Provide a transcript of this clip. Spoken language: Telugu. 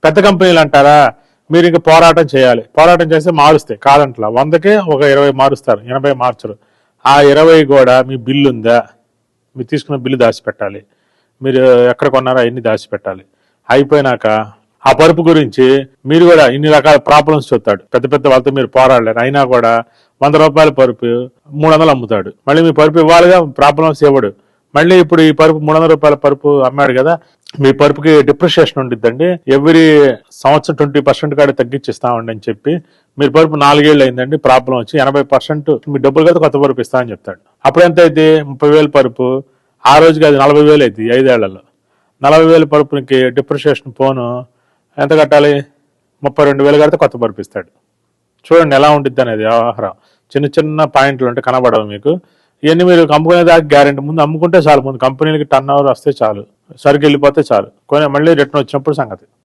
పెద్ద కంపెనీలు అంటారా, మీరు ఇంకా పోరాటం చేయాలి. పోరాటం చేస్తే మారుస్తాయి, కాదంట్లా 100కే ఒక 20 మారుస్తారు, 80 మార్చరు. ఆ 20 కూడా మీ బిల్లు ఉందా, మీరు తీసుకున్న బిల్లు దాచిపెట్టాలి, మీరు ఎక్కడ కొన్నారో అవన్నీ దాచిపెట్టాలి. అయిపోయినాక ఆ పరుపు గురించి మీరు కూడా ఇన్ని రకాల ప్రాబ్లమ్స్ చెప్తాడు. పెద్ద పెద్ద వాళ్ళతో మీరు పోరాడలేరు, అయినా కూడా 100 రూపాయల పరుపు 300 అమ్ముతాడు. మళ్ళీ మీ పరుపు ఇవ్వాలిగా, ప్రాబ్లమ్స్ ఇవ్వడు. మళ్ళీ ఇప్పుడు ఈ పరుపు 300 రూపాయల పరుపు అమ్మాడు కదా, మీ పరుపుకి డిప్రిషియేషన్ ఉండిద్దండి, ఎవ్రీ సంవత్సరం 20% కాడ తగ్గించిస్తామండి అని చెప్పి, మీరు పరుపు 4 ఏళ్ళు అయిందండి, ప్రాబ్లం వచ్చి 80% మీ డబ్బులు కదా కొత్త పరుపు ఇస్తా అని చెప్తాడు. అప్పుడు ఎంత అయితే 30,000 పరుపు, ఆ రోజుకి అది 40,000 అవుతుంది 5 ఏళ్లలో. 40,000 పరుపునికి డిప్రిషియేషన్ పోను ఎంత కట్టాలి, 32,000 కడితే కొత్త పరుపు ఇస్తాడు. చూడండి ఎలా ఉంటుంది అనేది వ్యవహారం. చిన్న చిన్న పాయింట్లు ఉంటే కనబడవు మీకు. ఇవన్నీ మీరు అమ్ముకునే దాకా గ్యారెంటీ. ముందు అమ్ముకుంటే చాలు, ముందు కంపెనీలకి టర్న్ ఓవర్ వస్తే చాలు, సరుకు వెళ్ళిపోతే చాలు, కొని మళ్ళీ రిటర్న్ వచ్చినప్పుడు సంగతి.